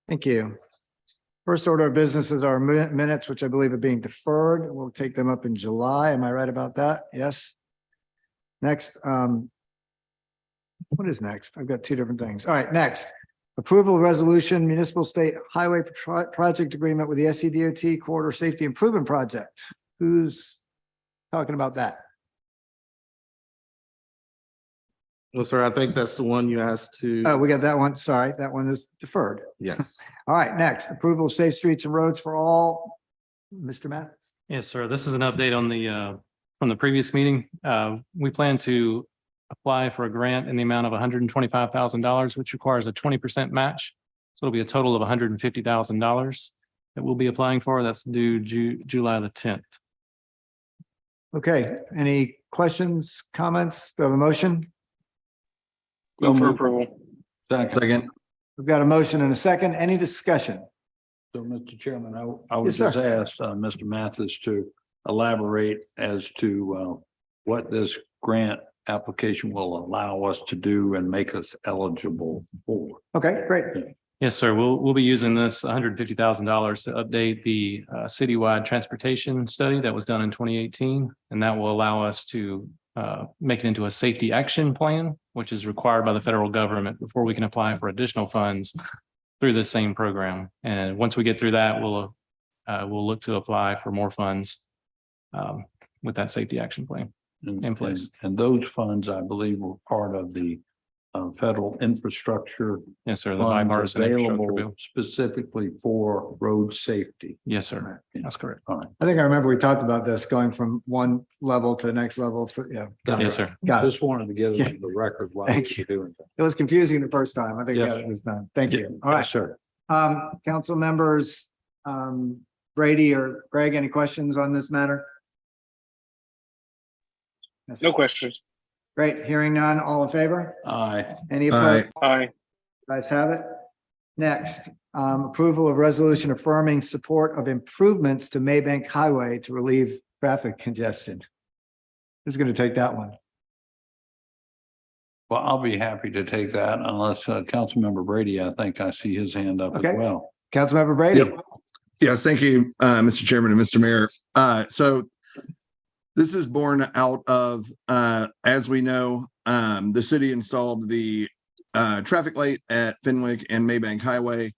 Thank you. First order of business is our minutes, which I believe are being deferred. We'll take them up in July. Am I right about that? Yes. Next, what is next? I've got two different things. All right, next. Approval of resolution, municipal state highway project agreement with the SCDOT Corridor Safety Improvement Project. Who's talking about that? Well, sir, I think that's the one you asked to. Oh, we got that one. Sorry, that one is deferred. Yes. All right, next, approval of safe streets and roads for all. Mr. Mathis. Yes, sir. This is an update on the from the previous meeting. We plan to apply for a grant in the amount of $125,000, which requires a 20% match. So it'll be a total of $150,000 that we'll be applying for. That's due July the 10th. Okay, any questions, comments? Do I have a motion? Go for approval. Second. We've got a motion and a second. Any discussion? So, Mr. Chairman, I would Yes, just ask Mr. Mathis to elaborate as to what this grant application will allow us to do and make us eligible for. Okay, great. Yes, sir. We'll be using this $150,000 to update the citywide transportation study that was done in 2018. And that will allow us to make it into a safety action plan, which is required by the federal government before we can apply for additional funds through the same program. And once we get through that, we'll look to apply for more funds with that safety action plan in place. And those funds, I believe, were part of the federal infrastructure. Yes, sir. The funds bipartisan infrastructure available bill. specifically for road safety. Yes, sir. That's correct. All right. I think I remember we talked about this going from one level to the next level. Yeah. Got it. Yes, sir. Got it. Just wanted to get it into the record while Thank we're doing that. It was confusing the first time. I think Yes. it was done. Thank you. All Yes, right. sir. Council members, Brady or Greg, any questions on this matter? Yes. No questions. Great. Hearing none. All in favor? Aye. Any opposed? Aye. Guys have it. Next, approval of resolution affirming support of improvements to Maybank Highway to relieve traffic congestion. Who's going to take that one? Well, I'll be happy to take that unless Councilmember Brady, I think I see his hand up Okay. as well. Councilmember Brady. Yep. Yes, thank you, Mr. Chairman and Mr. Mayor. So this is born out of, as we know, the city installed the traffic light at Fenwick and Maybank Highway.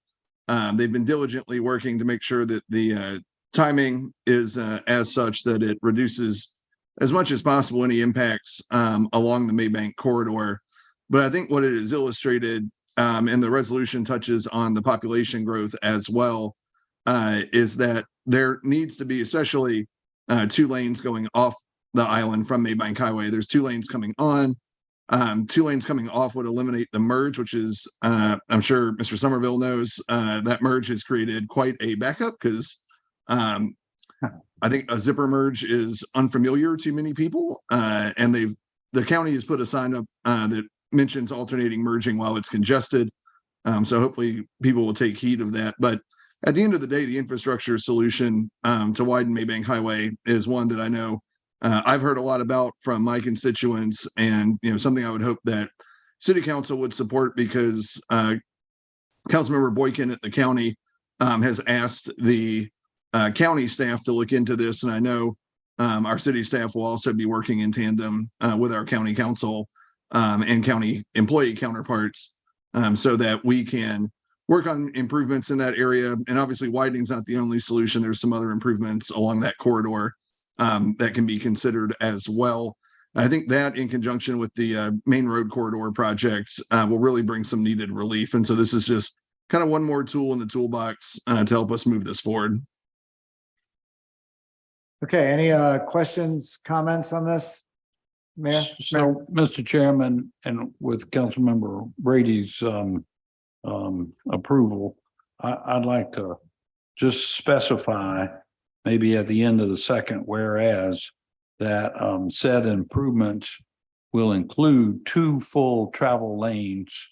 They've been diligently working to make sure that the timing is as such that it reduces as much as possible any impacts along the Maybank corridor. But I think what it is illustrated, and the resolution touches on the population growth as well, is that there needs to be especially 2 lanes going off the island from Maybank Highway. There's 2 lanes coming on. 2 lanes coming off would eliminate the merge, which is, I'm sure Mr. Somerville knows, that merge has created quite a backup because I think a zipper merge is unfamiliar to many people. And the county has put a sign up that mentions alternating merging while it's congested. So hopefully people will take heed of that. But at the end of the day, the infrastructure solution to widen Maybank Highway is one that I know I've heard a lot about from my constituents, and something I would hope that City Council would support because Councilmember Boykin at the county has asked the county staff to look into this, and I know our city staff will also be working in tandem with our county council and county employee counterparts so that we can work on improvements in that area. And obviously widening is not the only solution. There's some other improvements along that corridor that can be considered as well. I think that in conjunction with the main road corridor projects will really bring some needed relief. And so this is just kind of one more tool in the toolbox to help us move this forward. Okay, any questions, comments on this? Mayor? So, Mr. Chairman, and with Councilmember Brady's approval, I'd like to just specify maybe at the end of the second whereas that said improvements will include 2 full travel lanes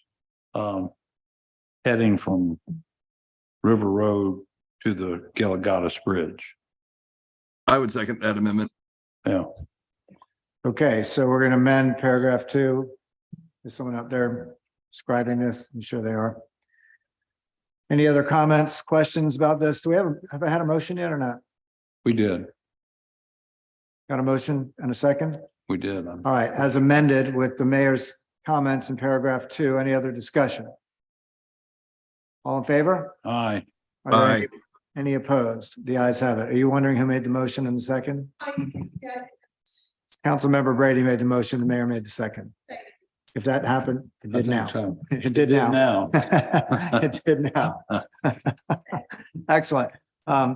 heading from River Road to the Gilligatus Bridge. I would second that amendment. Yeah. Okay, so we're going to amend paragraph 2. Is someone out there scribing this? I'm sure they are. Any other comments, questions about this? Do we have I had a motion yet or not? We did. Got a motion and a second? We did. All right, as amended with the mayor's comments in paragraph 2, any other discussion? All in favor? Aye. Are there any opposed? The ayes have it. Are you wondering who made the motion and the second? Councilmember Brady made the motion, the mayor made the second. If that happened, it I did think now. so. It did now. It did now. Excellent.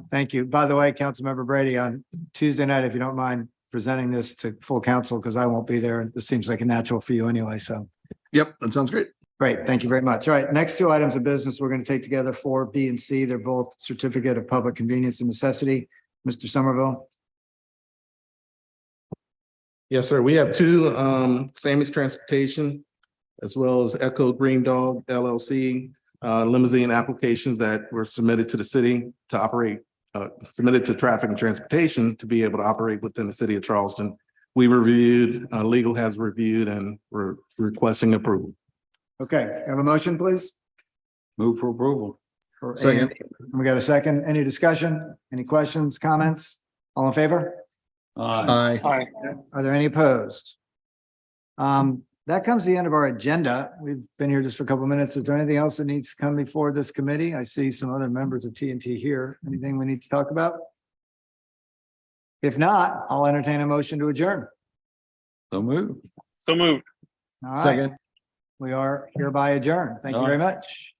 Thank you. By the way, Councilmember Brady, on Tuesday night, if you don't mind presenting this to full council, because I won't be there. This seems like a natural for you anyway, so. Yep, that sounds great. Great, thank you very much. All right, next 2 items of business we're going to take together, 4, B, and C. They're both certificate of public convenience and necessity. Mr. Somerville. Yes, sir. We have 2, Sammy's Transportation, as well as Echo Green Dog LLC, limousine applications that were submitted to the city to operate, submitted to Traffic and Transportation to be able to operate within the city of Charleston. We reviewed, legal has reviewed, and we're requesting approval. Okay, have a motion, please? Move for approval. For A Second. and B. We got a second. Any discussion? Any questions, comments? All in favor? Aye. Are there any opposed? That comes to the end of our agenda. We've been here just for a couple of minutes. Is there anything else that needs to come before this committee? I see some other members of TNT here. Anything we need to talk about? If not, I'll entertain a motion to adjourn. So move. So moved. All right, Second. we are hereby adjourned. Thank you very much.